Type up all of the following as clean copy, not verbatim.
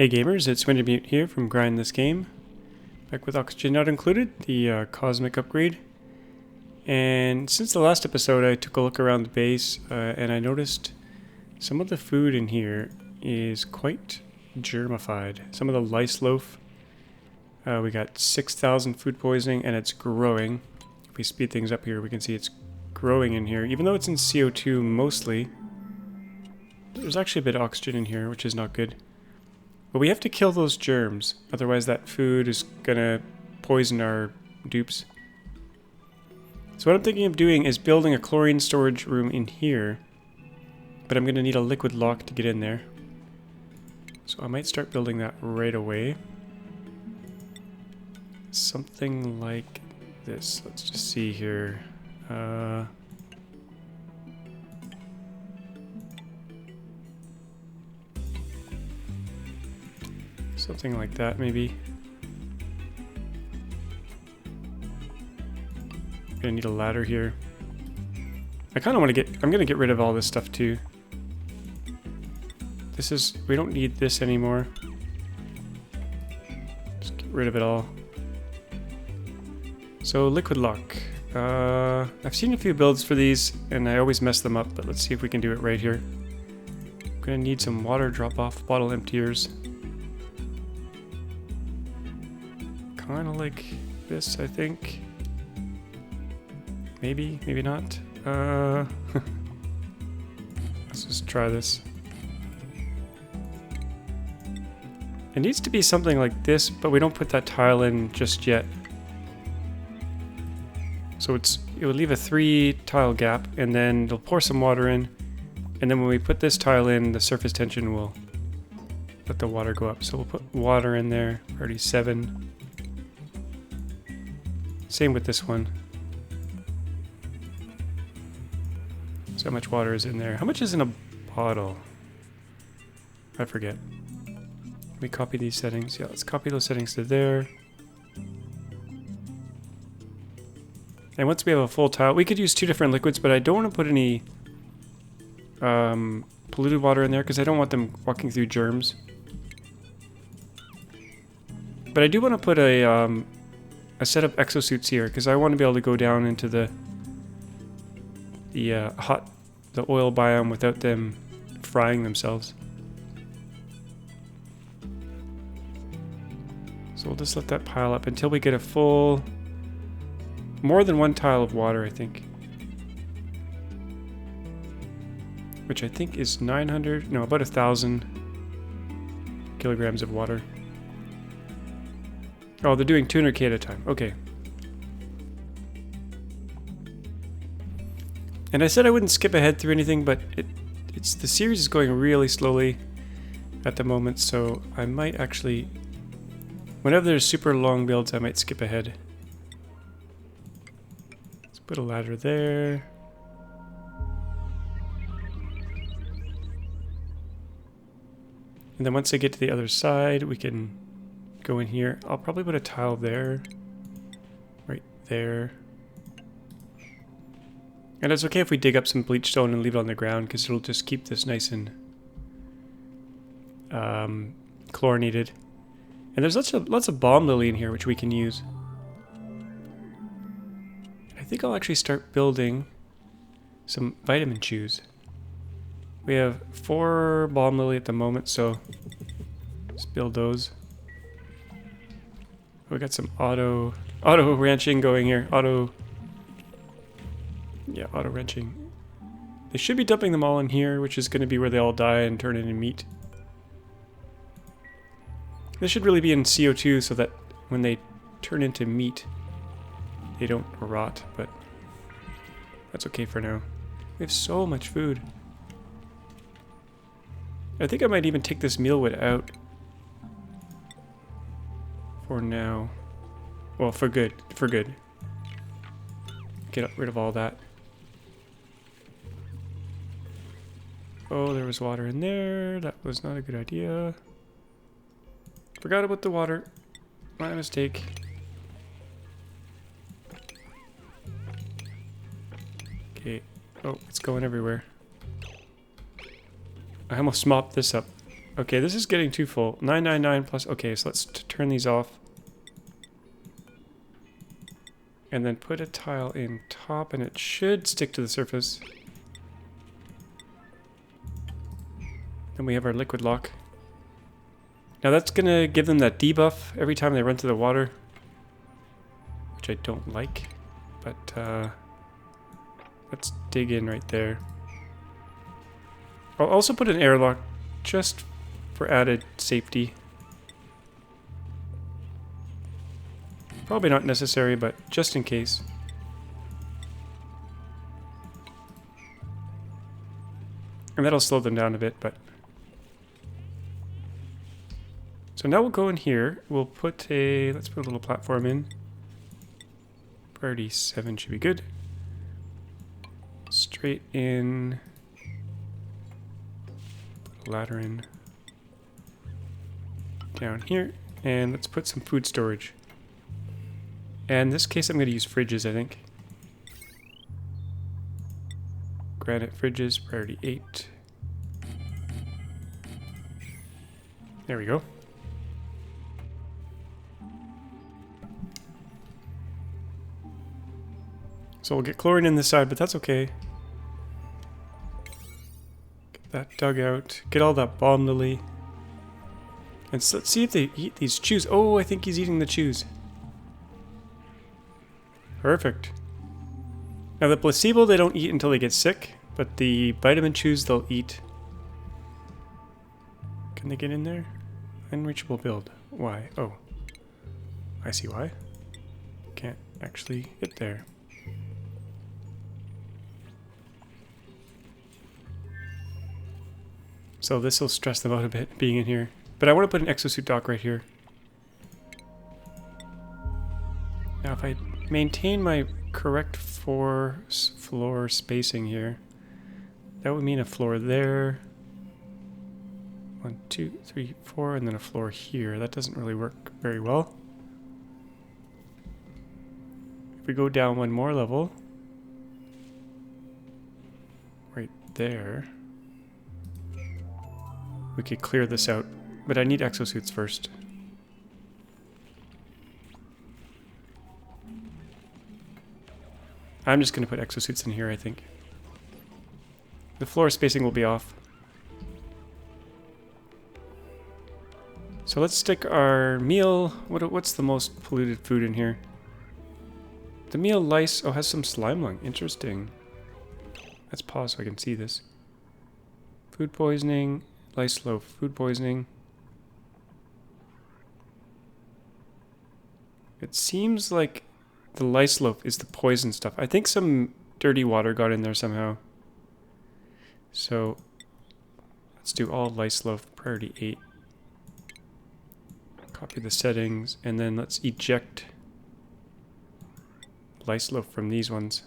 Hey gamers, it's Mute here from Grind This Game. Back with Oxygen Not Included, the Cosmic Upgrade. And since the last episode I took a look around the base and I noticed some of the food in here is quite germified. Some of the lice loaf, we got 6,000 food poisoning and it's growing. If we speed things up here we can see it's growing in here. Even though it's in CO2 mostly, there's actually a bit of oxygen in here, which is not good. But we have to kill those germs, otherwise that food is gonna poison our dupes. So what I'm thinking of doing is building a chlorine storage room in here, but I'm gonna need a liquid lock to get in there. So I might start building that right away. Something like this. Let's just see here. Something like that, maybe. Gonna need a ladder here. I kind of want to I'm gonna get rid of all this stuff too. We don't need this anymore. Just get rid of it all. So, liquid lock. I've seen a few builds for these, and I always mess them up, but let's see if we can do it right here. I'm gonna need some water drop-off bottle emptiers. Kind of like this, I think. Maybe, maybe not. Let's just try this. It needs to be something like this, but we don't put that tile in just yet. So it will leave a 3 tile gap, and then it'll pour some water in, and then when we put this tile in, the surface tension will let the water go up. So we'll put water in there, already 7. Same with this one. So how much water is in there? How much is in a bottle? I forget. Let me copy these settings. Yeah, let's copy those settings to there. And once we have a full tile, we could use 2 different liquids, but I don't want to put any polluted water in there because I don't want them walking through germs. But I do want to put a set of exosuits here because I want to be able to go down into the oil biome without them frying themselves. So we'll just let that pile up until we get a full, more than 1 tile of water, I think. Which I think is 900, no, about 1,000 kilograms of water. Oh, they're doing 200k at a time. Okay. And I said I wouldn't skip ahead through anything, but the series is going really slowly at the moment, so I might actually, whenever there's super long builds, I might skip ahead. Let's put a ladder there. And then once I get to the other side, we can go in here. I'll probably put a tile there, right there. And it's okay if we dig up some bleach stone and leave it on the ground because it'll just keep this nice and chlorinated. And there's lots of balm lily in here which we can use. I think I'll actually start building some vitamin chews. We have 4 balm lily at the moment, so let's build those. We got some auto wrenching going here. Auto wrenching. They should be dumping them all in here, which is going to be where they all die and turn into meat. They should really be in CO2 so that when they turn into meat, they don't rot, but that's okay for now. We have so much food. I think I might even take this mealwood out. For now. Well, for good. For good. Get rid of all that. Oh, there was water in there. That was not a good idea. Forgot about the water. My mistake. Okay. Oh, it's going everywhere. I almost mopped this up. Okay, this is getting too full. 999 plus... Okay, so let's turn these off. And then put a tile in top, and it should stick to the surface. Then we have our liquid lock. Now that's going to give them that debuff every time they run to the water. Which I don't like. But let's dig in right there. I'll also put an airlock just for added safety. Probably not necessary, but just in case. And that'll slow them down a bit, but... So now we'll go in here. We'll put a... Let's put a little platform in. Priority 7 should be good. Straight in. Put a ladder in. Down here. And let's put some food storage. And in this case, I'm going to use fridges, I think. Granite fridges, priority 8. There we go. So we'll get chlorine in this side, but that's okay. Get that dug out. Get all that bomb lily. And so let's see if they eat these chews. Oh, I think he's eating the chews. Perfect. Now the placebo they don't eat until they get sick, but the vitamin chews they'll eat. Can they get in there? Unreachable build. Why? Oh. I see why. Can't actually get there. So this will stress them out a bit, being in here. But I want to put an exosuit dock right here. Now if I maintain my correct floor spacing here, that would mean a floor there. 1, 2, 3, 4, and then a floor here. That doesn't really work very well. If we go down one more level, right there, we could clear this out. But I need exosuits first. I'm just going to put exosuits in here, I think. The floor spacing will be off. So let's stick our meal... What's the most polluted food in here? The meal lice... Oh, has some slime lung. Interesting. Let's pause so I can see this. Food poisoning. Lice loaf. Food poisoning. It seems like the lice loaf is the poison stuff. I think some dirty water got in there somehow. So let's do all lice loaf, priority 8. Copy the settings, and then let's eject lice loaf from these ones.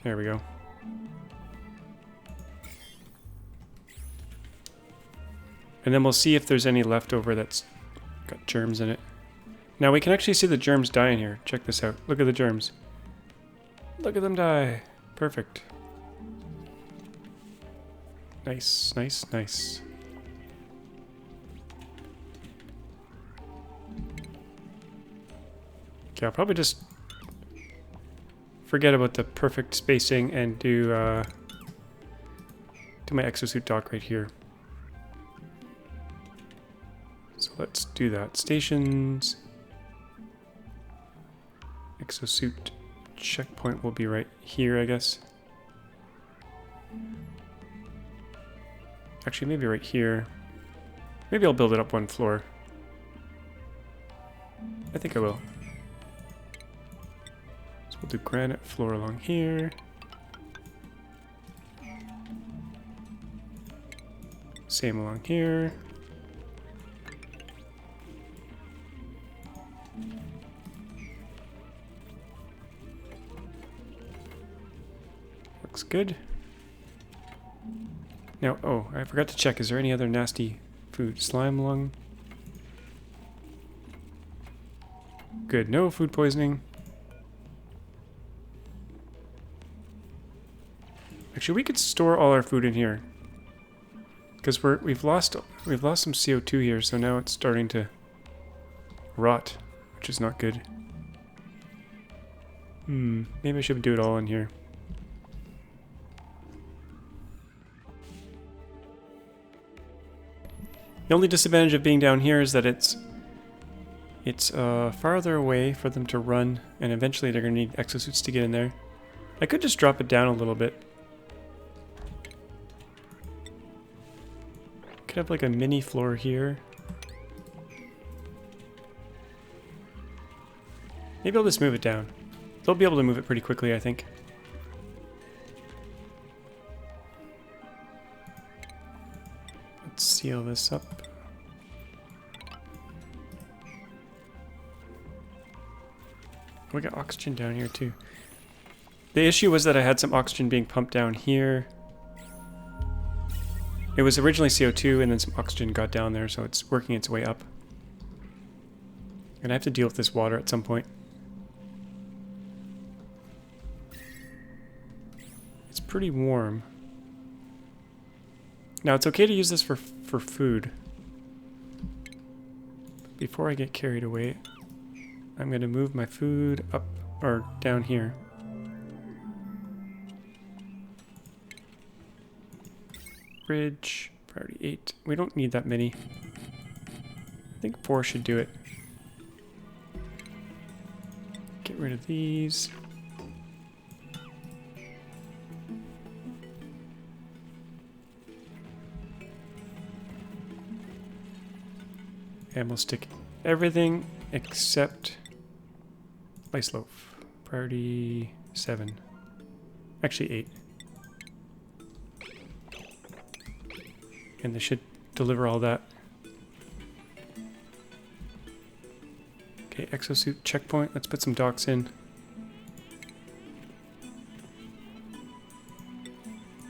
There we go. And then we'll see if there's any leftover that's got germs in it. Now we can actually see the germs die in here. Check this out. Look at the germs. Look at them die. Perfect. Nice, nice, nice. Okay, I'll probably just forget about the perfect spacing and do my exosuit dock right here. So let's do that. Stations. Exosuit checkpoint will be right here, I guess. Actually, maybe right here. Maybe I'll build it up one floor. I think I will. So we'll do granite floor along here. Same along here. Looks good. Now, oh, I forgot to check. Is there any other nasty food? Slime lung. Good. No food poisoning. Actually, we could store all our food in here. Because we've lost some CO2 here, so now it's starting to rot, which is not good. Maybe I should do it all in here. The only disadvantage of being down here is that it's farther away for them to run, and eventually they're going to need exosuits to get in there. I could just drop it down a little bit. Could have like a mini floor here. Maybe I'll just move it down. They'll be able to move it pretty quickly, I think. Let's seal this up. We got oxygen down here too. The issue was that I had some oxygen being pumped down here. It was originally CO2 and then some oxygen got down there, so it's working its way up. And I have to deal with this water at some point. It's pretty warm. Now it's okay to use this for food. Before I get carried away, I'm going to move my food up or down here. Fridge, priority 8. We don't need that many. I think 4 should do it. Get rid of these. And we'll stick everything except ice loaf. Priority 7. Actually 8. And they should deliver all that. Okay, Exosuit Checkpoint. Let's put some docks in.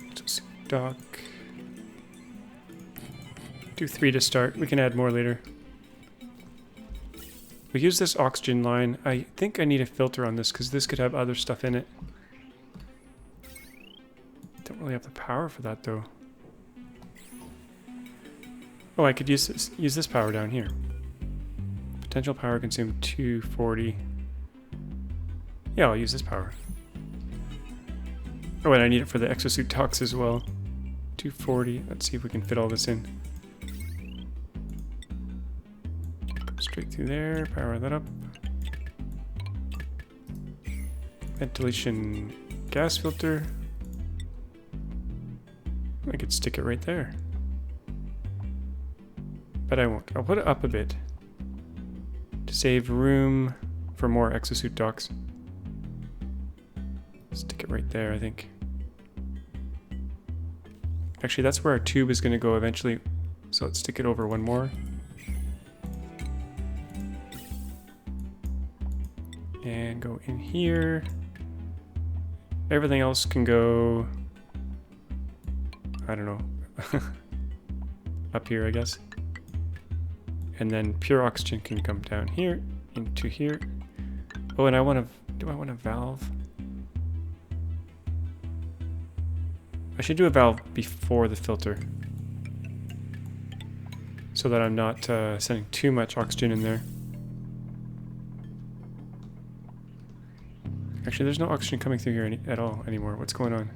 Exosuit dock. Do 3 to start. We can add more later. We use this oxygen line. I think I need a filter on this because this could have other stuff in it. Don't really have the power for that though. Oh, I could use this power down here. Potential power consumed 240. Yeah, I'll use this power. Oh, and I need it for the exosuit docks as well. 240. Let's see if we can fit all this in. Straight through there. Power that up. Ventilation gas filter. I could stick it right there. But I won't. I'll put it up a bit to save room for more exosuit docks. Stick it right there, I think. Actually, that's where our tube is going to go eventually. So let's stick it over one more. And go in here. Everything else can go, I don't know, up here, I guess. And then pure oxygen can come down here, into here. Oh, and do I want a valve? I should do a valve before the filter. So that I'm not sending too much oxygen in there. Actually, there's no oxygen coming through here at all anymore. What's going on?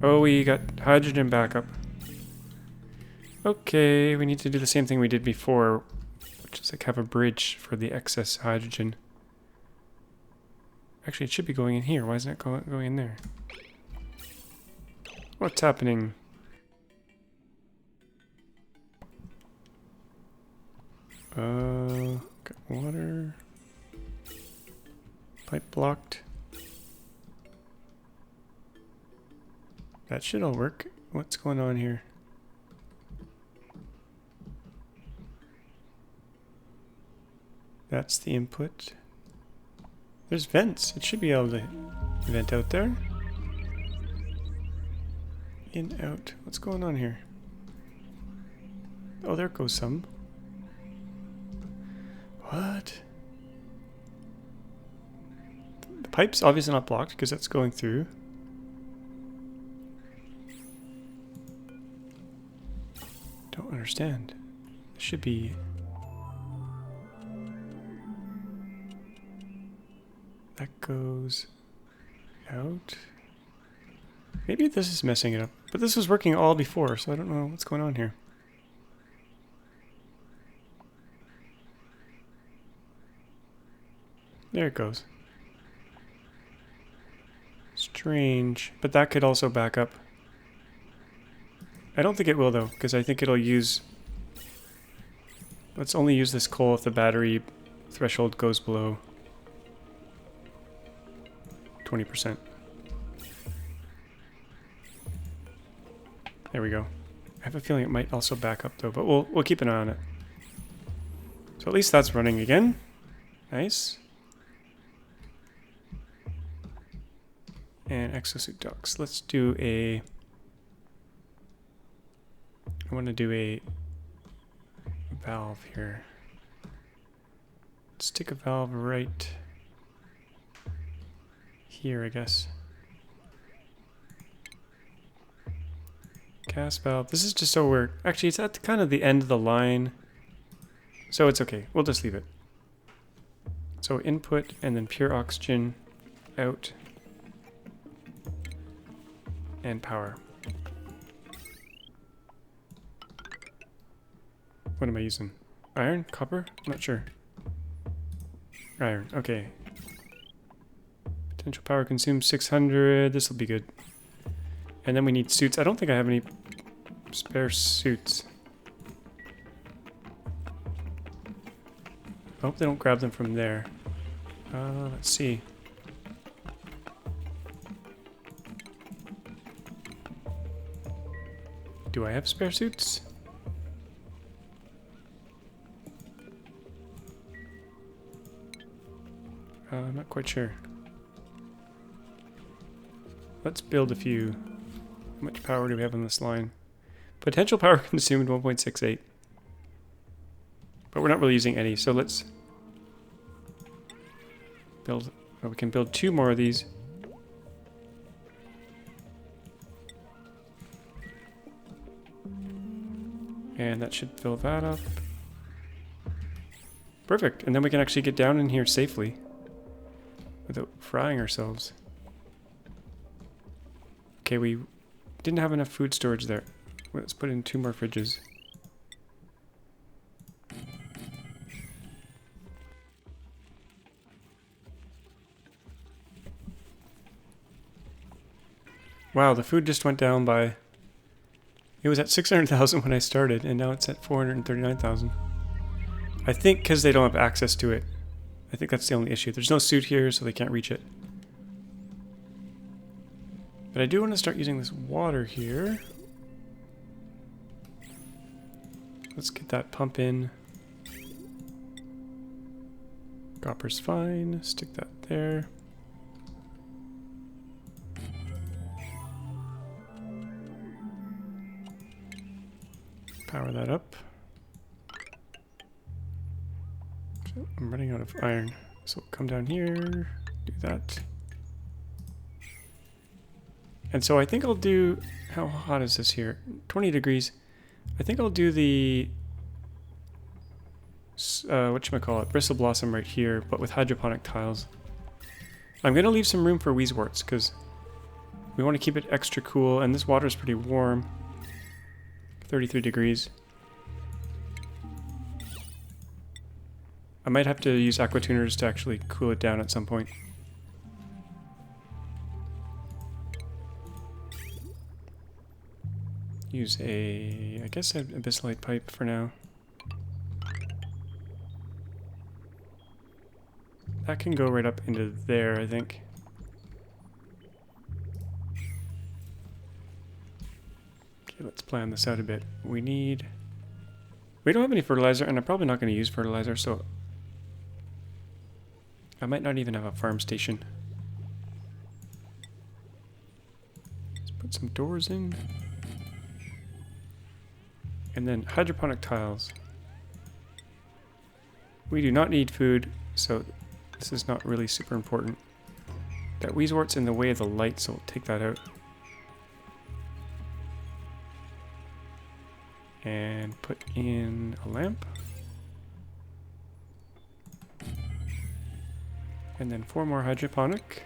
Oh, we got hydrogen backup. Okay, we need to do the same thing we did before, which is like have a bridge for the excess hydrogen. Actually, it should be going in here. Why isn't it going in there? What's happening? Got water. Pipe blocked. That should all work. What's going on here? That's the input. There's vents. It should be able to vent out there. In, out. What's going on here? Oh, there goes some. What? The pipe's obviously not blocked because that's going through. don't understand. It should be... That goes out. Maybe this is messing it up. But this was working all before, so I don't know what's going on here. There it goes. Strange. But that could also back up. I don't think it will though, because I think it'll use... Let's only use this coal if the battery threshold goes below 20%. There we go. I have a feeling it might also back up though, but we'll keep an eye on it. So at least that's running again. Nice. And exosuit ducts. Let's do a... I want to do a valve here. Let's stick a valve right here, I guess. Gas valve. This is just so we're... Actually, it's at kind of the end of the line. So it's okay. We'll just leave it. So input and then pure oxygen out. And power. What am I using? Iron? Copper? I'm not sure. Iron. Okay. Potential power consumed 600. This will be good. And then we need suits. I don't think I have any spare suits. I hope they don't grab them from there. Let's see. Do I have spare suits? I'm not quite sure. Let's build a few. How much power do we have on this line? Potential power consumed 1.68. But we're not really using any, so let's build... Oh, we can build 2 more of these. And that should fill that up. Perfect, and then we can actually get down in here safely without frying ourselves. Okay, we didn't have enough food storage there. Let's put in 2 more fridges. Wow, the food just went down by... It was at 600,000 when I started, and now it's at 439,000. I think because they don't have access to it. I think that's the only issue. There's no suit here, so they can't reach it. But I do want to start using this water here. Let's get that pump in. Copper's fine. Stick that there. Power that up. I'm running out of iron. So we'll come down here, do that. And so I think I'll do, how hot is this here? 20 degrees. I think I'll do the, whatchamacallit, bristle blossom right here, but with hydroponic tiles. I'm going to leave some room for wheezeworts because we want to keep it extra cool, and this water is pretty warm. 33 degrees. I might have to use aqua tuners to actually cool it down at some point. Use a, I guess, an abyssalite pipe for now. That can go right up into there, I think. Okay, let's plan this out a bit. We don't have any fertilizer, and I'm probably not going to use fertilizer, so I might not even have a farm station. Let's put some doors in. And then hydroponic tiles. We do not need food, so this is not really super important. That wheezewort's in the way of the light, so we'll take that out. And put in a lamp. And then 4 more hydroponic.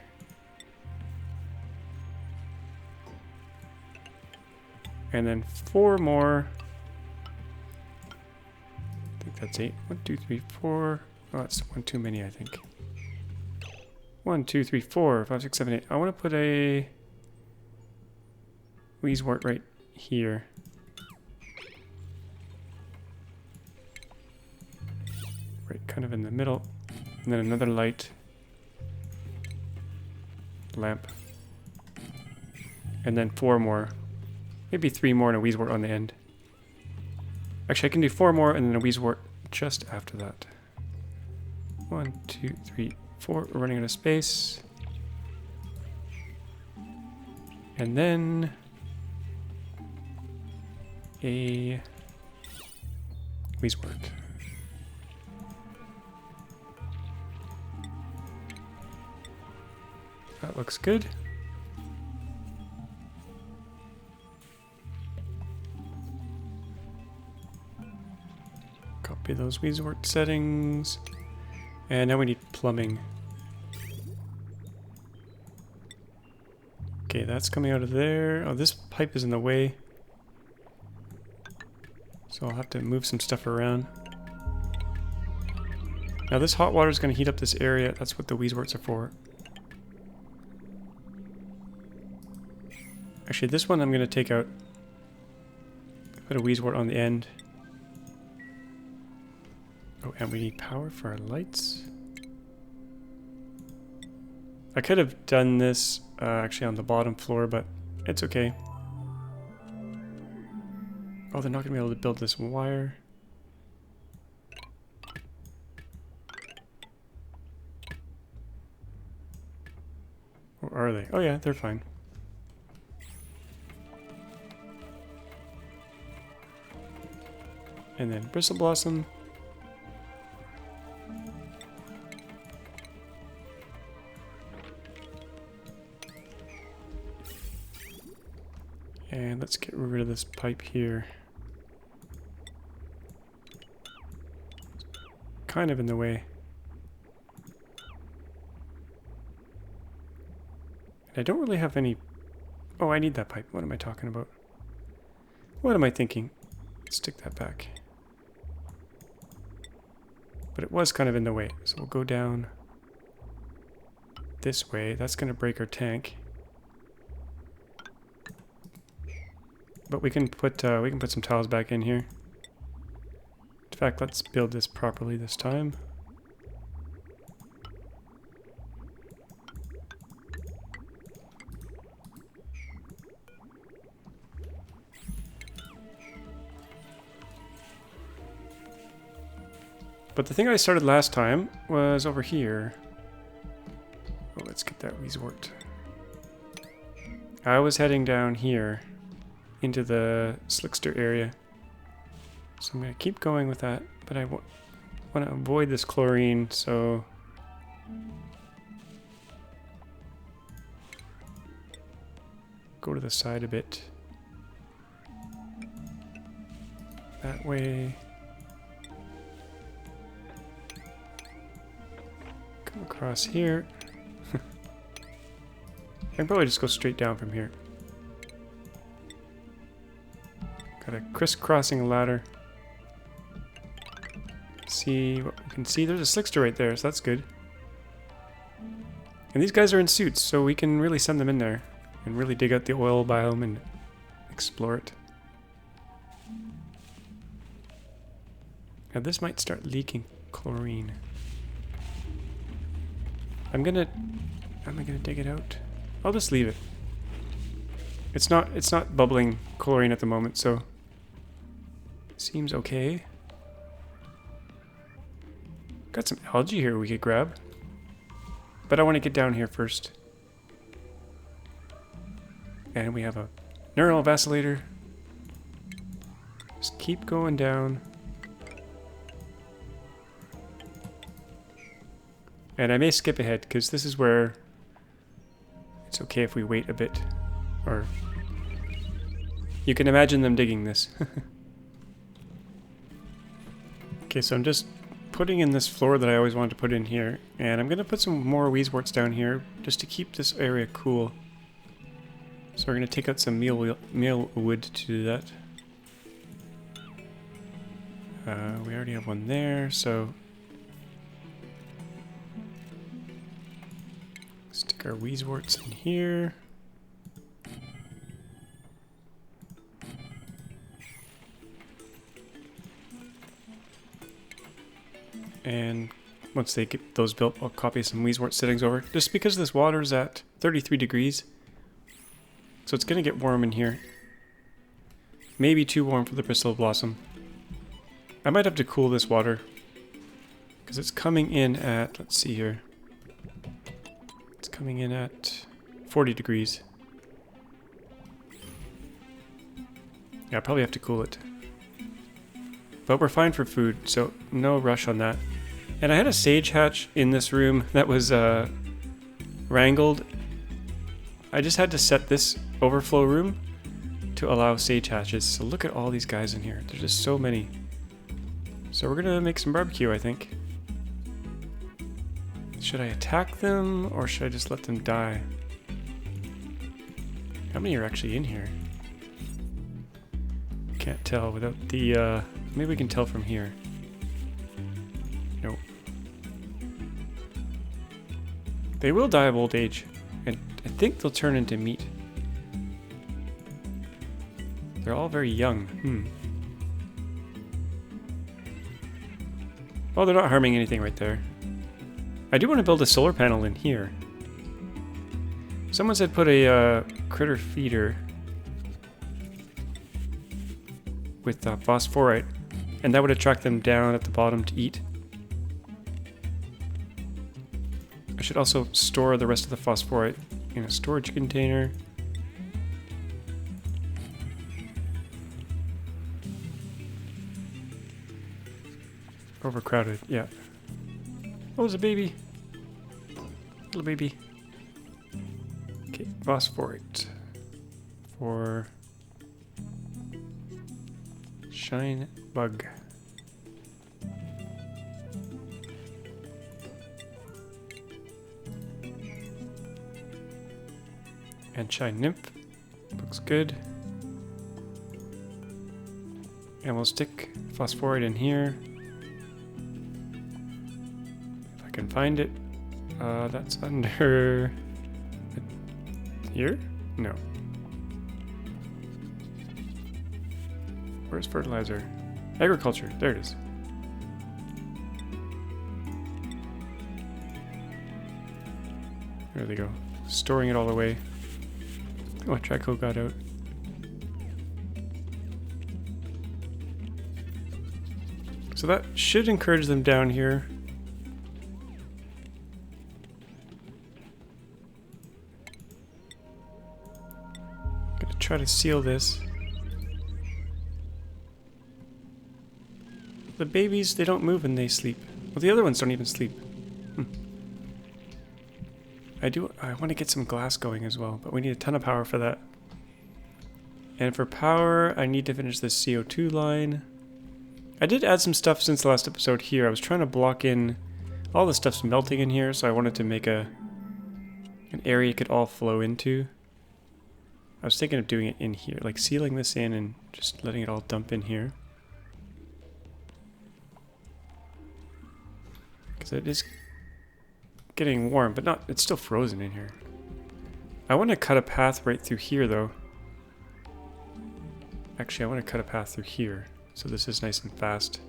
And then 4 more. I think that's 8. 1, 2, 3, 4. Oh, that's 1 too many, I think. 1, 2, 3, 4, 5, 6, 7, 8. I want to put a Weezewort right here. Right, kind of in the middle. And then another light. Lamp. And then 4 more. Maybe 3 more and a Weezewort on the end. Actually, I can do 4 more and then a Weezewort just after that. 1, 2, 3, 4. We're running out of space. And then a Weezewort. That looks good. Copy those Weezewort settings. And now we need plumbing. Okay, that's coming out of there. Oh, this pipe is in the way. So I'll have to move some stuff around. Now this hot water is going to heat up this area. That's what the Weezeworts are for. Actually, this one I'm going to take out. Put a Weezewort on the end. Oh, and we need power for our lights. I could have done this actually on the bottom floor, but it's okay. Oh, they're not going to be able to build this wire. Or are they? Oh yeah, they're fine. And then Bristle Blossom. And let's get rid of this pipe here. Kind of in the way. I don't really have any... Oh, I need that pipe. What am I talking about? What am I thinking? Let's stick that back. But it was kind of in the way. So we'll go down this way. That's going to break our tank. But we can put some tiles back in here. In fact, let's build this properly this time. But the thing I started last time was over here. Oh, let's get that Weezewort. I was heading down here into the Slickster area. So I'm going to keep going with that, but I want to avoid this chlorine, so... Go to the side a bit. That way. Come across here. I can probably just go straight down from here. Got a crisscrossing ladder. See what we can see. There's a Slickster right there, so that's good. And these guys are in suits, so we can really send them in there and really dig out the oil biome and explore it. Now this might start leaking chlorine. Am I gonna dig it out? I'll just leave it. It's not bubbling chlorine at the moment, so seems okay. Got some algae here we could grab. But I want to get down here first. And we have a neural vacillator. Just keep going down. And I may skip ahead, because this is where it's okay if we wait a bit. Or you can imagine them digging this. Okay, so I'm just putting in this floor that I always wanted to put in here, and I'm going to put some more weezeworts down here just to keep this area cool. So we're going to take out some meal wood to do that. We already have one there, so stick our weezeworts in here. And once they get those built, I'll copy some weezewort settings over. Just because this water is at 33 degrees, so it's going to get warm in here. Maybe too warm for the bristle blossom. I might have to cool this water because it's coming in at, let's see here. It's coming in at 40 degrees. Yeah, I probably have to cool it. But we're fine for food, so no rush on that. And I had a sage hatch in this room that was wrangled. I just had to set this overflow room to allow sage hatches. So look at all these guys in here. There's just so many. So we're gonna make some barbecue, I think. Should I attack them or should I just let them die? How many are actually in here? Can't tell without the, maybe we can tell from here. Nope. They will die of old age, and I think they'll turn into meat. They're all very young. Oh, they're not harming anything right there. I do want to build a solar panel in here. Someone said put a critter feeder with phosphorite, and that would attract them down at the bottom to eat. I should also store the rest of the phosphorite in a storage container. Overcrowded, yeah. Oh, there's a baby. Little baby. Okay, phosphorite for shine bug. And shine nymph. Looks good. And we'll stick phosphorite in here. If I can find it. That's under here? No. Where's fertilizer? Agriculture. There it is. There they go. Storing it all away. Oh, Trico got out. So that should encourage them down here. Gonna try to seal this. The babies, they don't move when they sleep. Well, the other ones don't even sleep. I want to get some glass going as well, but we need a ton of power for that. And for power, I need to finish this CO2 line. I did add some stuff since the last episode here. I was trying to block in all the stuff's melting in here, so I wanted to make an area it could all flow into. I was thinking of doing it in here, like sealing this in and just letting it all dump in here. Because it is getting warm, but it's still frozen in here. I want to cut a path right through here, though. Actually, I want to cut a path through here, so this is nice and fast.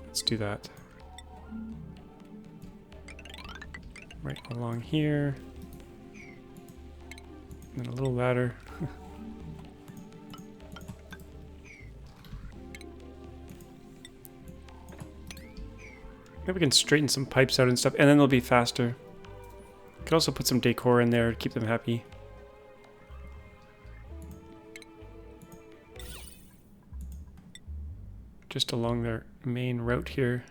Let's do that. Right along here. And a little ladder. Maybe we can straighten some pipes out and stuff, and then they'll be faster. Could also put some decor in there to keep them happy. Just along their main route here.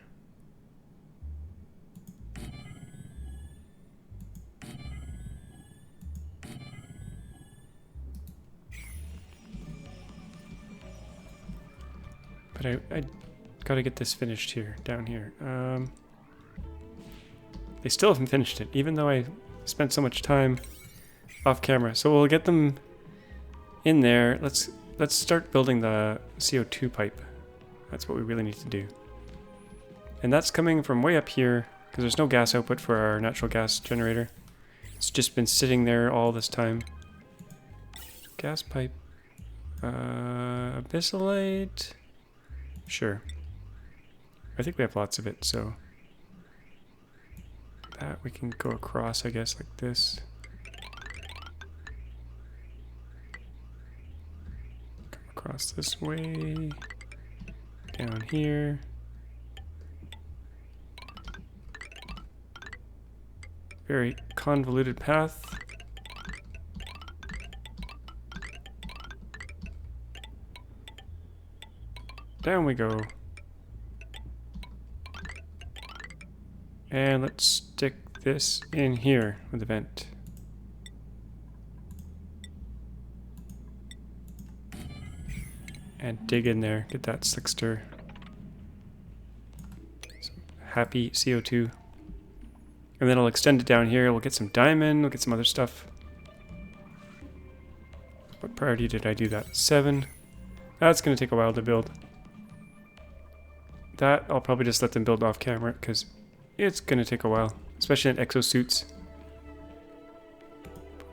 But I gotta get this finished here, down here. They still haven't finished it, even though I spent so much time off camera. So we'll get them in there. Let's start building the CO2 pipe. That's what we really need to do. And that's coming from way up here, because there's no gas output for our natural gas generator. It's just been sitting there all this time. Gas pipe. Abyssalite. Sure. I think we have lots of it, so that we can go across, I guess, like this. Come across this way. Down here. Very convoluted path. Down we go. And let's stick this in here with the vent. And dig in there, get that slickster. Some happy CO2. And then I'll extend it down here. We'll get some diamond, we'll get some other stuff. What priority did I do that? 7. That's going to take a while to build. That I'll probably just let them build off camera because it's going to take a while, especially in exosuits.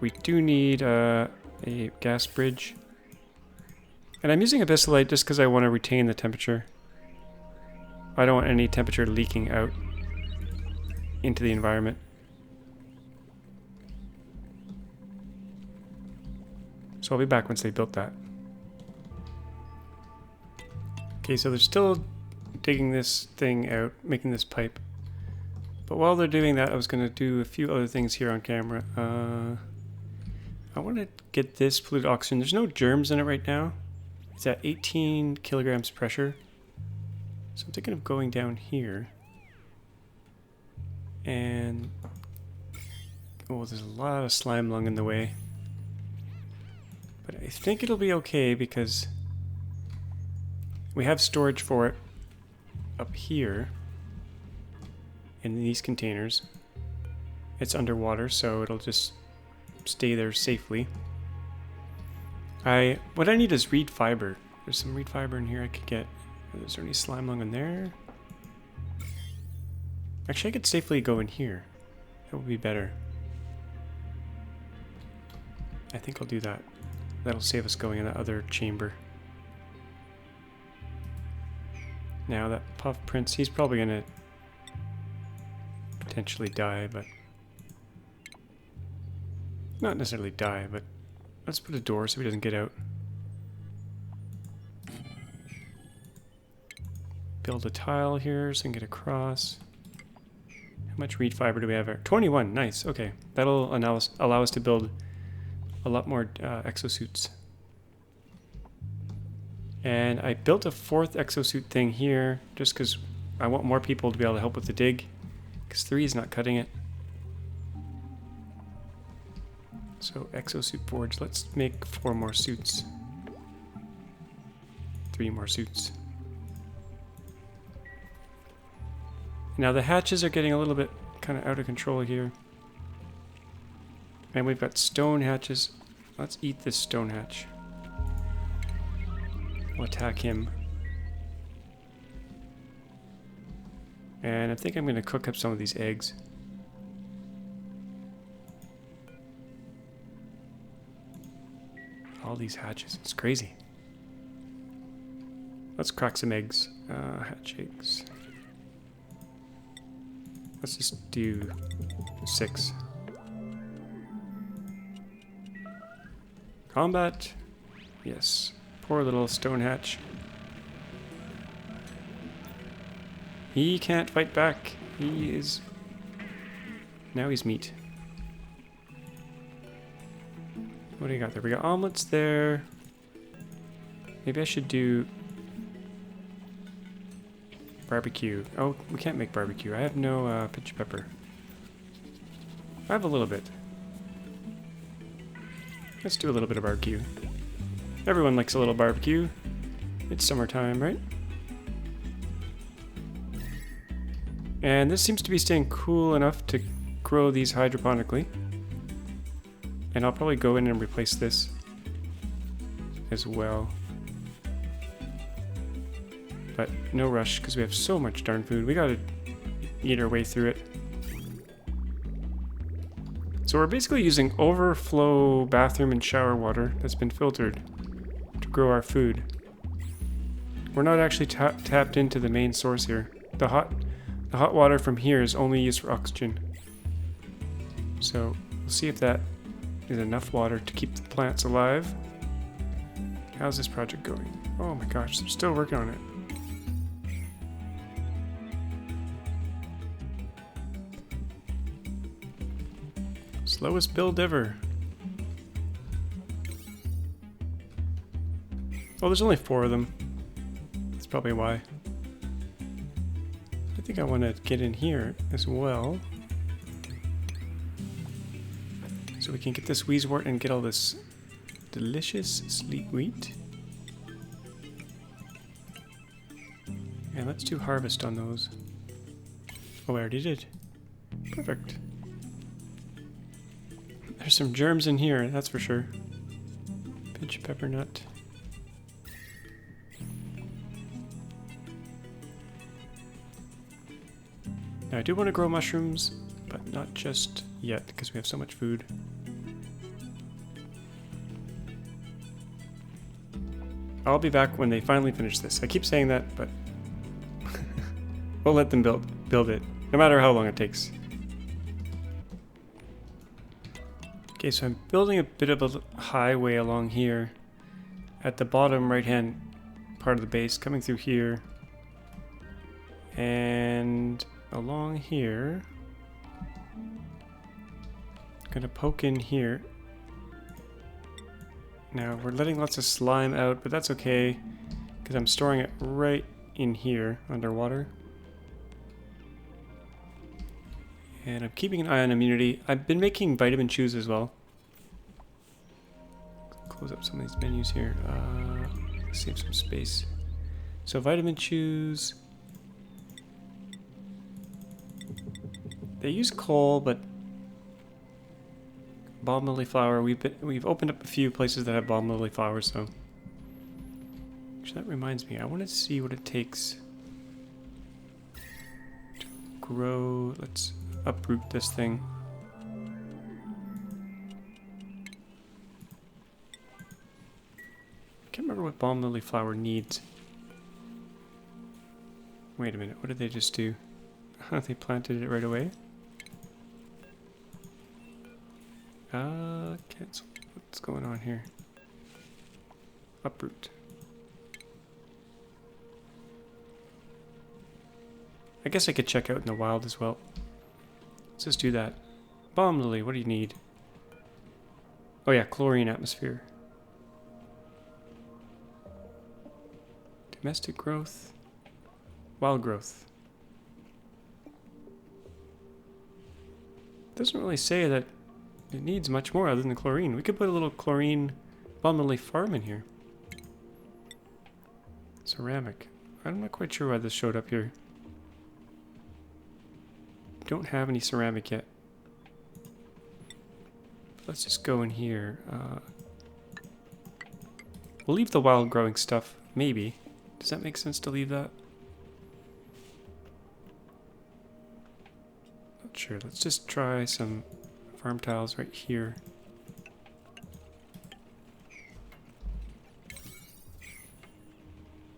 We do need a gas bridge. And I'm using abyssalite just because I want to retain the temperature. I don't want any temperature leaking out into the environment. So I'll be back once they built that. Okay, so they're still digging this thing out, making this pipe. But while they're doing that, I was going to do a few other things here on camera. I want to get this polluted oxygen. There's no germs in it right now. It's at 18 kilograms pressure. So I'm thinking of going down here. And oh, there's a lot of slime lung in the way. But I think it'll be okay because we have storage for it up here in these containers. It's underwater, so it'll just stay there safely. What I need is reed fiber. There's some reed fiber in here I could get. Is there any slime lung in there? Actually, I could safely go in here. That would be better. I think I'll do that. That'll save us going in that other chamber. Now that Puff Prince, he's probably gonna potentially die, but not necessarily die, but let's put a door so he doesn't get out. Build a tile here so I can get across. How much reed fiber do we have here? 21, nice, okay. That'll allow us to build a lot more exosuits. And I built a 4th exosuit thing here just because I want more people to be able to help with the dig, because 3 is not cutting it. So exosuit forge, let's make 4 more suits. 3 more suits. Now the hatches are getting a little bit kind of out of control here. And we've got stone hatches. Let's eat this stone hatch. We'll attack him. And I think I'm going to cook up some of these eggs. All these hatches, it's crazy. Let's crack some eggs. Hatch eggs. Let's just do 6. Combat. Yes. Poor little stone hatch. He can't fight back. He is... Now he's meat. What do you got there? We got omelets there. Maybe I should do... barbecue. Oh, we can't make barbecue. I have no pitch pepper. I have a little bit. Let's do a little bit of barbecue. Everyone likes a little barbecue. It's summertime, right? And this seems to be staying cool enough to grow these hydroponically. And I'll probably go in and replace this as well. But no rush, because we have so much darn food. We gotta eat our way through it. So we're basically using overflow bathroom and shower water that's been filtered to grow our food. We're not actually tapped into the main source here. The hot water from here is only used for oxygen. So we'll see if that is enough water to keep the plants alive. How's this project going? Oh my gosh, they're still working on it. Slowest build ever. Oh, there's only 4 of them. That's probably why. I think I want to get in here as well. So we can get this wheezewort and get all this delicious sleet wheat. And let's do harvest on those. Oh, I already did. Perfect. There's some germs in here, that's for sure. Pinch pepper nut. Now I do want to grow mushrooms, but not just yet because we have so much food. I'll be back when they finally finish this. I keep saying that, but we'll let them build it, no matter how long it takes. Okay, so I'm building a bit of a highway along here at the bottom right-hand part of the base, coming through here and along here. Gonna poke in here. Now we're letting lots of slime out, but that's okay because I'm storing it right in here underwater. And I'm keeping an eye on immunity. I've been making vitamin chews as well. Close up some of these menus here. Save some space. So vitamin chews. They use coal, but balm lily flower. We've opened up a few places that have balm lily flowers, so. Actually, that reminds me. I want to see what it takes to grow. Let's uproot this thing. Can't remember what balm lily flower needs. Wait a minute, what did they just do? They planted it right away? Cancel. What's going on here? Uproot. I guess I could check out in the wild as well. Let's just do that. Balm lily, what do you need? Oh yeah, chlorine atmosphere. Domestic growth. Wild growth. Doesn't really say that it needs much more other than chlorine. We could put a little chlorine balm lily farm in here. Ceramic. I'm not quite sure why this showed up here. Don't have any ceramic yet. Let's just go in here. We'll leave the wild growing stuff, maybe. Does that make sense to leave that? Not sure. Let's just try some farm tiles right here.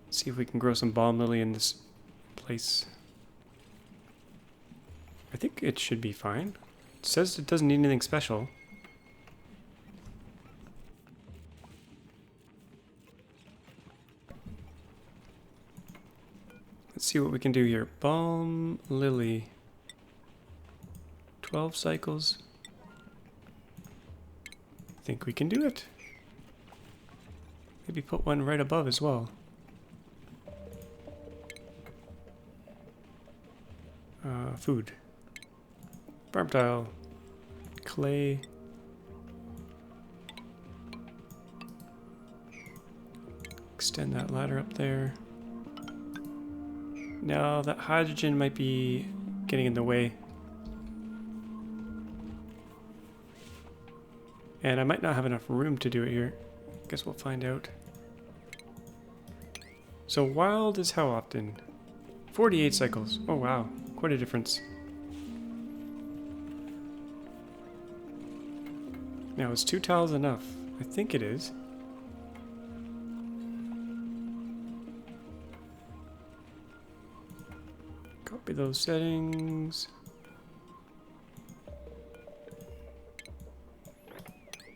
See if we can grow some balm lily in this place. I think it should be fine. It says it doesn't need anything special. Let's see what we can do here. Balm lily. 12 cycles. I think we can do it. Maybe put one right above as well. Food. Farm tile. Clay. Extend that ladder up there. Now that hydrogen might be getting in the way. And I might not have enough room to do it here. Guess we'll find out. So wild is how often? 48 cycles. Oh wow, quite a difference. Now is 2 tiles enough? I think it is. Copy those settings.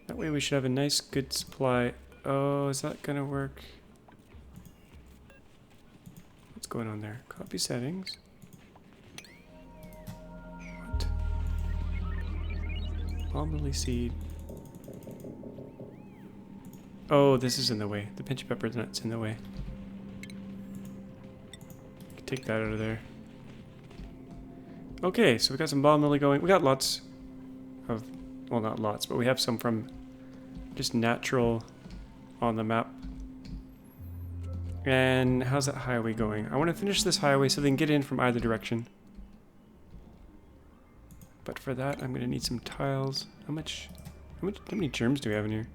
That way we should have a nice good supply. Oh, is that gonna work? What's going on there? Copy settings. What? Palm lily seed. Oh, this is in the way. The pinch pepper nut's in the way. Take that out of there. Okay, so we got some balm lily going. We got lots of, well, not lots, but we have some from just natural on the map. And how's that highway going? I want to finish this highway so they can get in from either direction. But for that, I'm going to need some tiles. How many germs do we have in here?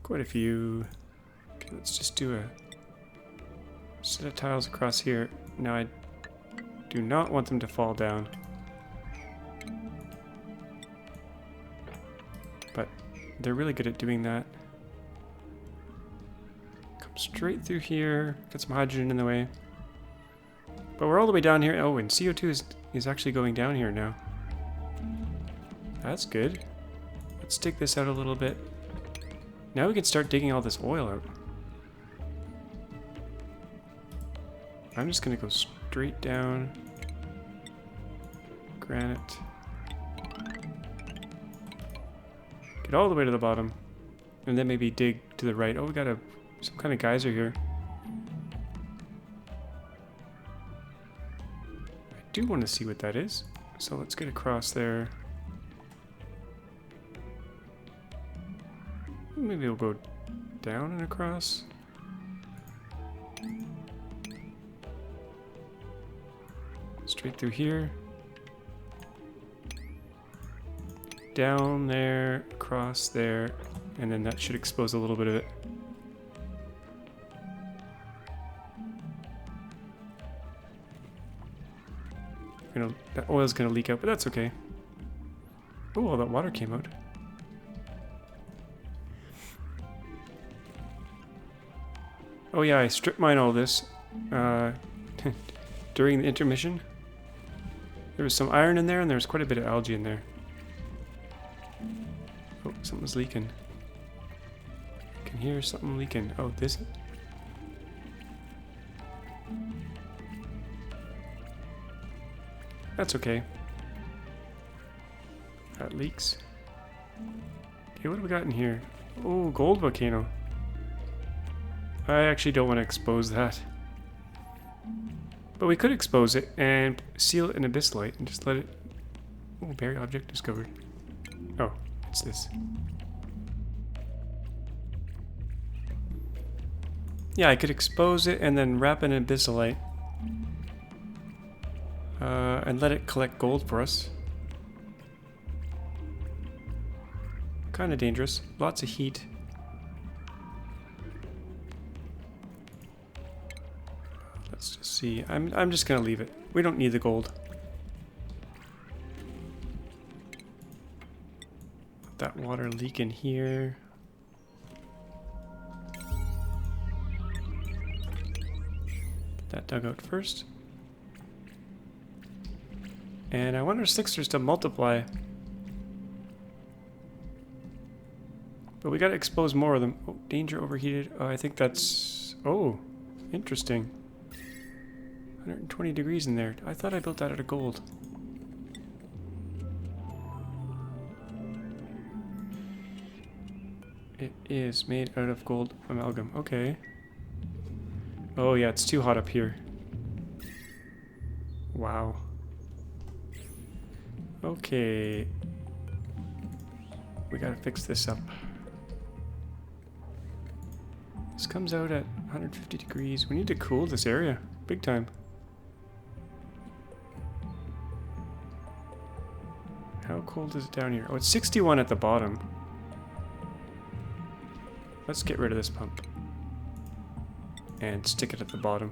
Quite a few. Okay, let's just do a set of tiles across here. Now I do not want them to fall down. But they're really good at doing that. Come straight through here. Get some hydrogen in the way. But we're all the way down here. Oh, and CO2 is actually going down here now. That's good. Let's dig this out a little bit. Now we can start digging all this oil out. I'm just gonna go straight down. Granite. Get all the way to the bottom. And then maybe dig to the right. Oh, we got some kind of geyser here. I do want to see what that is. So let's get across there. Maybe we'll go down and across. Straight through here. Down there, across there, and then that should expose a little bit of it. That oil's gonna leak out, but that's okay. Oh, all that water came out. Oh yeah, I strip mine all this during the intermission. There was some iron in there, and there was quite a bit of algae in there. Oh, something's leaking. I can hear something leaking. Oh, this? That's okay. That leaks. Okay, what do we got in here? Oh, gold volcano. I actually don't want to expose that. But we could expose it and seal it in abyssite and just let it... Oh, berry object discovered. Oh, it's this. Yeah, I could expose it and then wrap it in abyssite. And let it collect gold for us. Kind of dangerous. Lots of heat. Let's just see. I'm just gonna leave it. We don't need the gold. Let that water leak in here. Get that dug out first. And I want our sixers to multiply. But we gotta expose more of them. Oh, danger overheated. I think that's... Oh, interesting. 120 degrees in there. I thought I built that out of gold. It is made out of gold amalgam. Okay. Oh yeah, it's too hot up here. Wow. Okay. We gotta fix this up. This comes out at 150 degrees. We need to cool this area. Big time. cold is it down here? Oh, it's 61 at the bottom. Let's get rid of this pump. And stick it at the bottom.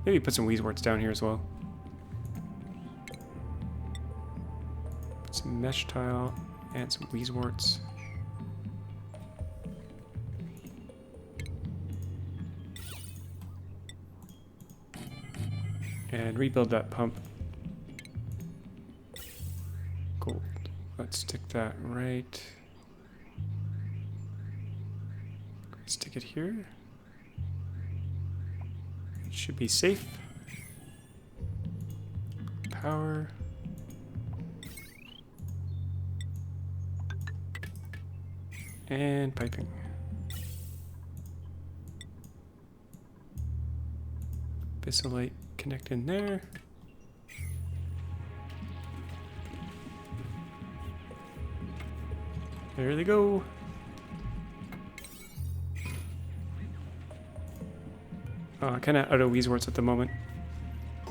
Maybe put some wheezeworts down here as well. Put some mesh tile and some wheezeworts. And rebuild that pump. Cool. Let's stick that right. Stick it here. It should be safe. Power. And piping. Bissolite connect in there. There they go. Kind of out of wheezeworts at the moment.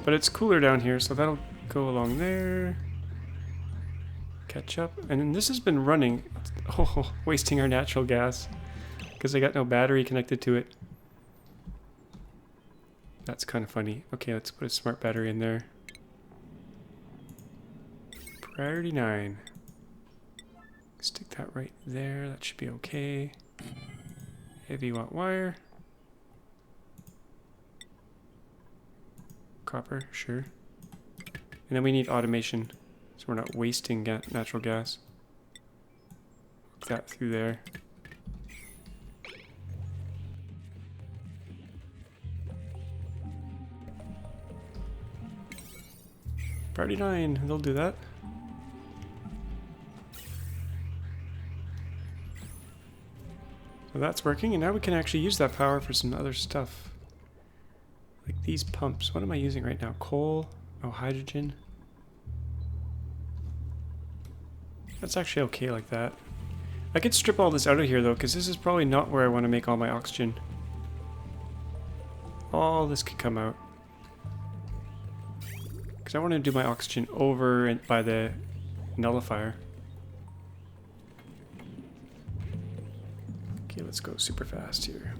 But it's cooler down here, so that'll go along there. Catch up. And then this has been running. Oh, wasting our natural gas. Because I got no battery connected to it. That's kind of funny. Okay, let's put a smart battery in there. Priority 9. Stick that right there. That should be okay. Heavy watt wire. Copper, sure. And then we need automation, so we're not wasting natural gas. Put that through there. Priority 9, they'll do that. So that's working, and now we can actually use that power for some other stuff. Like these pumps. What am I using right now? Coal? Oh, hydrogen. That's actually okay like that. I could strip all this out of here though, because this is probably not where I want to make all my oxygen. All this could come out. Because I want to do my oxygen over and by the nullifier. Okay, let's go super fast here.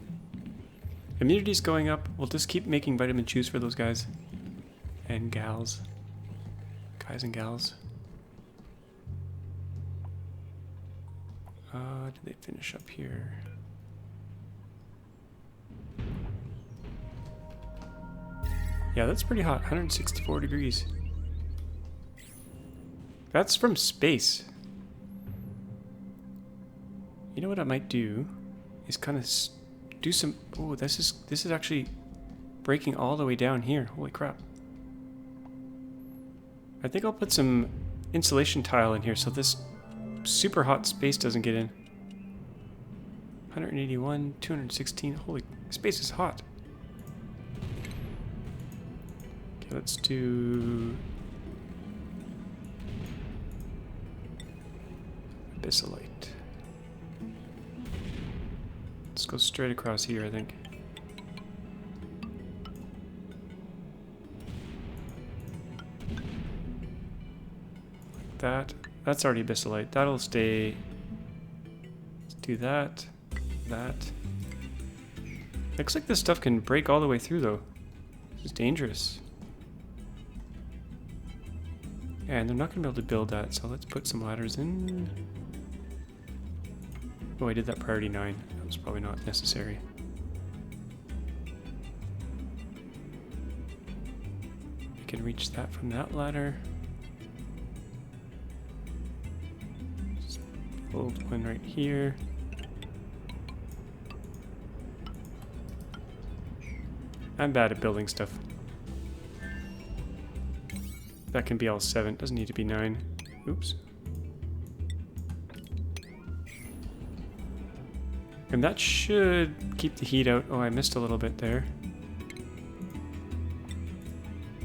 Immunity's going up. We'll just keep making vitamin chews for those guys. And gals. Guys and gals. Did they finish up here? Yeah, that's pretty hot. 164 degrees. That's from space. You know what I might do? Is kind of do some... Oh, this is actually breaking all the way down here. Holy crap. I think I'll put some insulation tile in here so this super hot space doesn't get in. 181, 216. Holy, space is hot. Okay, let's do... Abyssalite. Let's go straight across here, I think. Like that. That's already abyssalite. That'll stay. Let's do that. That. Looks like this stuff can break all the way through, though. This is dangerous. And they're not going to be able to build that, so let's put some ladders in. Oh, I did that priority 9. That was probably not necessary. I can reach that from that ladder. Just build one right here. I'm bad at building stuff. That can be all 7. Doesn't need to be 9. Oops. And that should keep the heat out. Oh, I missed a little bit there.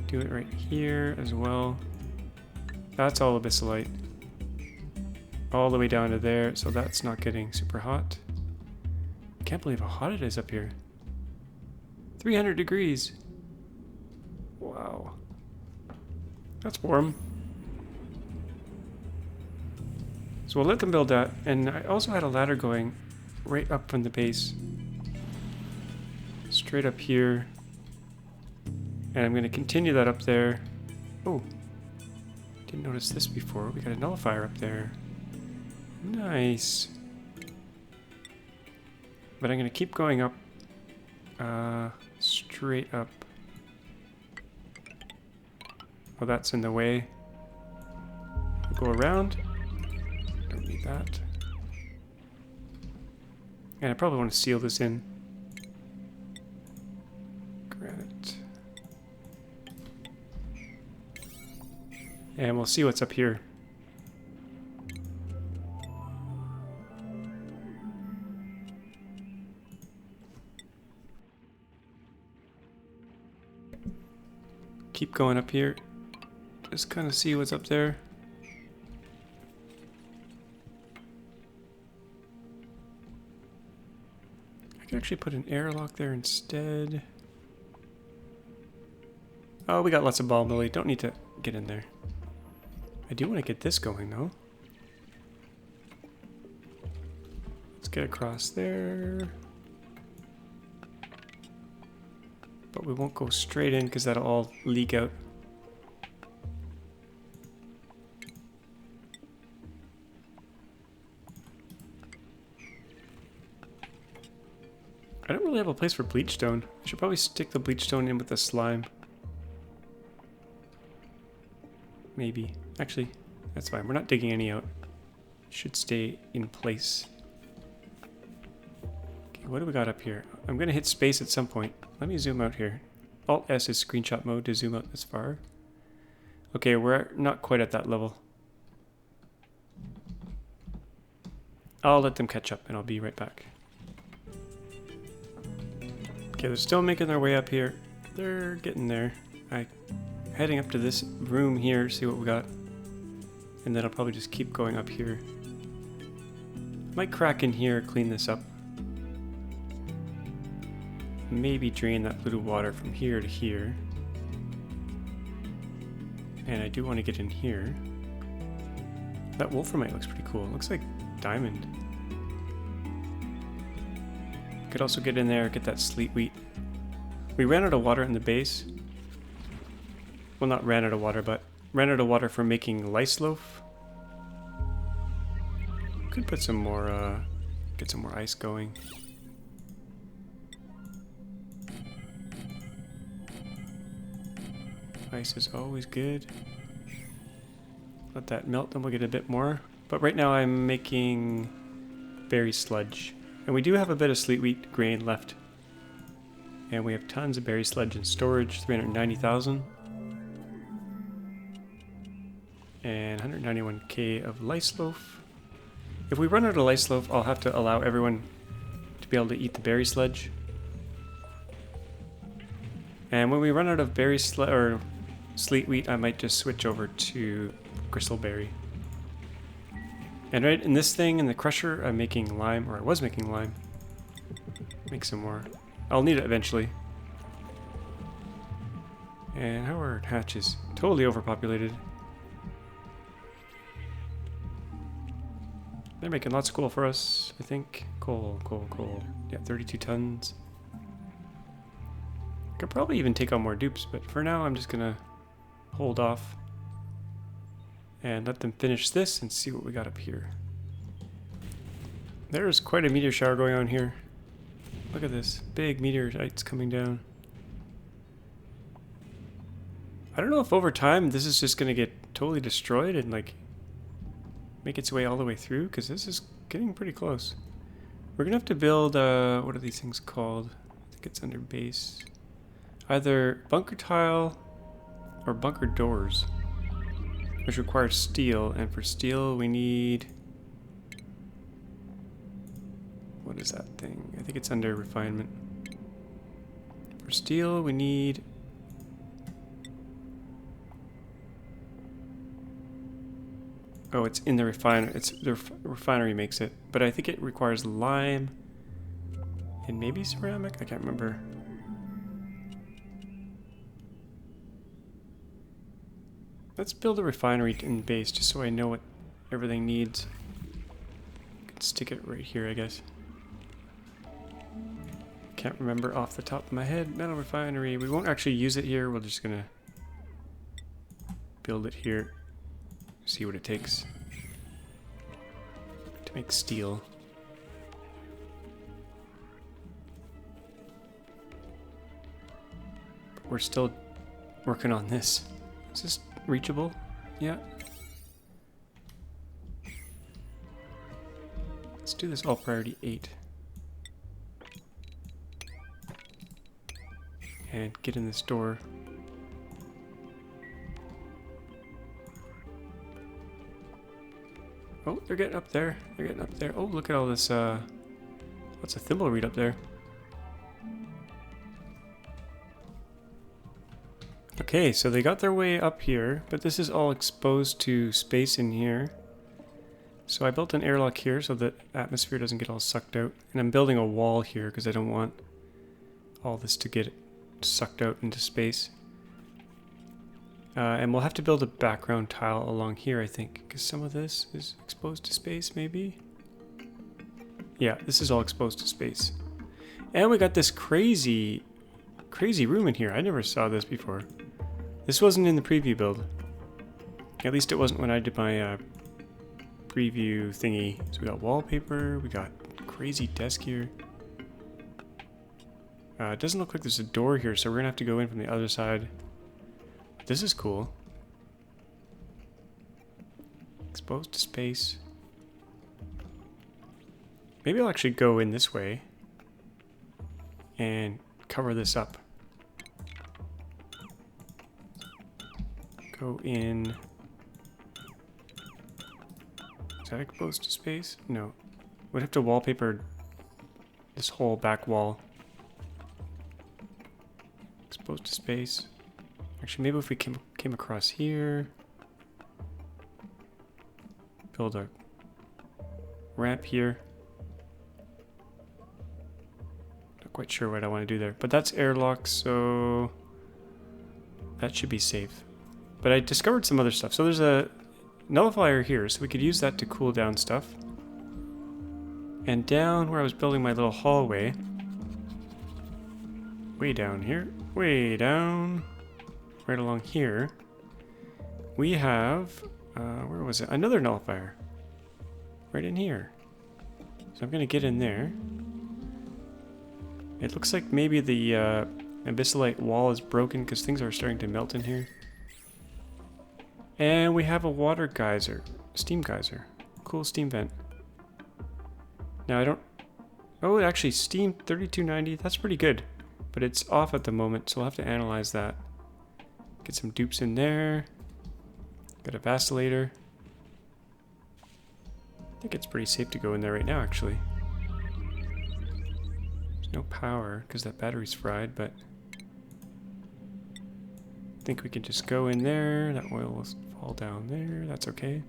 Do it right here as well. That's all abyssalite. All the way down to there, so that's not getting super hot. Can't believe how hot it is up here. 300 degrees. Wow. That's warm. So we'll let them build that. And I also had a ladder going right up from the base. Straight up here. And I'm going to continue that up there. Oh, didn't notice this before. We got a nullifier up there. Nice. But I'm going to keep going up. Straight up. Oh, that's in the way. Go around. Don't need that. And I probably want to seal this in. Granite. And we'll see what's up here. Keep going up here. Just kind of see what's up there. I could actually put an airlock there instead. Oh, we got lots of ball millie. Don't need to get in there. I do want to get this going though. Let's get across there. But we won't go straight in because that'll all leak out. I don't really have a place for bleach stone. I should probably stick the bleach stone in with the slime. Maybe. Actually, that's fine. We're not digging any out. It should stay in place. Okay, what do we got up here? I'm going to hit space at some point. Let me zoom out here. Alt-S is screenshot mode to zoom out this far. Okay, we're not quite at that level. I'll let them catch up and I'll be right back. Okay, they're still making their way up here. They're getting there. Heading up to this room here, see what we got. And then I'll probably just keep going up here. Might crack in here, clean this up. Maybe drain that blue water from here to here. And I do want to get in here. That wolframite looks pretty cool. It looks like diamond. Could also get in there, get that sleet wheat. We ran out of water in the base. Well, not ran out of water, but ran out of water for making lice loaf. Could put some more, get some more ice going. Ice is always good. Let that melt, then we'll get a bit more. But right now I'm making berry sludge. And we do have a bit of sleet wheat grain left. And we have tons of berry sludge in storage, 390,000. And 191k of lice loaf. If we run out of lice loaf, I'll have to allow everyone to be able to eat the berry sludge. And when we run out of berry or sleet wheat, I might just switch over to gristleberry. And right in this thing, in the crusher, I'm making lime, or I was making lime. Make some more. I'll need it eventually. And how are hatches? Totally overpopulated. They're making lots of coal for us, I think. Coal. Yeah, 32 tons. Could probably even take on more dupes, but for now I'm just gonna hold off and let them finish this and see what we got up here. There's quite a meteor shower going on here. Look at this, big meteorites coming down. I don't know if over time this is just gonna get totally destroyed and like make its way all the way through, because this is getting pretty close. We're gonna have to build, what are these things called? I think it's under base. Either bunker tile or bunker doors, which requires steel, and for steel we need, what is that thing? I think it's under refinement. For steel we need, oh, it's in the refinery. It's the refinery makes it, but I think it requires lime and maybe ceramic. I can't remember. Let's build a refinery in base just so I know what everything needs. stick it right here, I guess. Can't remember off the top of my head. Metal refinery. We won't actually use it here. We're just gonna build it here. See what it takes to make steel. But we're still working on this. Is this reachable? Yeah. Let's do this all priority 8. And get in this door. Oh, they're getting up there. They're getting up there. Oh, look at all this, what's a thimble reed up there? Okay, so they got their way up here, but this is all exposed to space in here. So I built an airlock here so that atmosphere doesn't get all sucked out. And I'm building a wall here because I don't want all this to get sucked out into space. And we'll have to build a background tile along here, I think, because some of this is exposed to space, maybe? Yeah, this is all exposed to space. And we got this crazy room in here. I never saw this before. This wasn't in the preview build. At least it wasn't when I did my preview thingy. So we got wallpaper, we got crazy desk here. It doesn't look like there's a door here, so we're gonna have to go in from the other side. This is cool. Exposed to space. Maybe I'll actually go in this way and cover this up. Go in. Is that exposed to space? No. We'd have to wallpaper this whole back wall. Exposed to space. Actually, maybe if we came across here. Build a ramp here. Not quite sure what I want to do there. But that's airlock, so that should be safe. But I discovered some other stuff. So there's a nullifier here, so we could use that to cool down stuff. And down where I was building my little hallway, way down here, way down, right along here, we have, where was it? Another nullifier. Right in here. So I'm going to get in there. It looks like maybe the abyssalite wall is broken because things are starting to melt in here. And we have a water geyser, steam geyser. Cool steam vent. Now I don't, oh, it actually steam 3290, that's pretty good. But it's off at the moment, so we'll have to analyze that. Get some dupes in there. Got a vacillator. I think it's pretty safe to go in there right now, actually. There's no power because that battery's fried, but I think we can just go in there. That oil will fall down there. That's okay.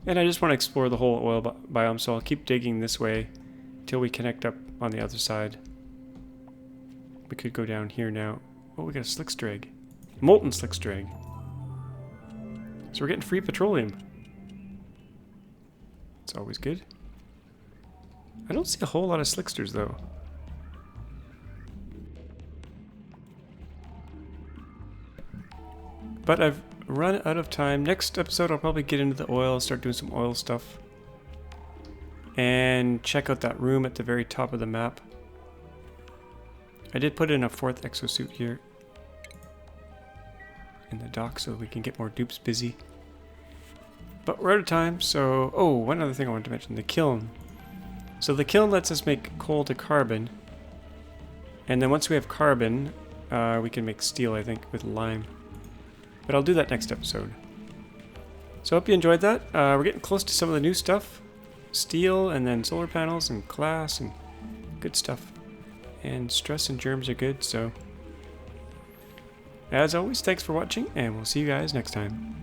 And I just want to explore the whole oil biome, so I'll keep digging this way until we connect up on the other side. We could go down here now. Oh, we got a slick drag. Molten slick drag. So we're getting free petroleum. It's always good. I don't see a whole lot of slicksters though. But I've run out of time. Next episode I'll probably get into the oil, start doing some oil stuff. And check out that room at the very top of the map. I did put in a 4th exosuit here in the dock so we can get more dupes busy. But we're out of time, so... Oh, one other thing I wanted to mention, the kiln. So the kiln lets us make coal to carbon. And then once we have carbon, we can make steel, I think, with lime. But I'll do that next episode. So I hope you enjoyed that. We're getting close to some of the new stuff. Steel, and then solar panels, and glass, and good stuff. And stress and germs are good, so... As always, thanks for watching, and we'll see you guys next time.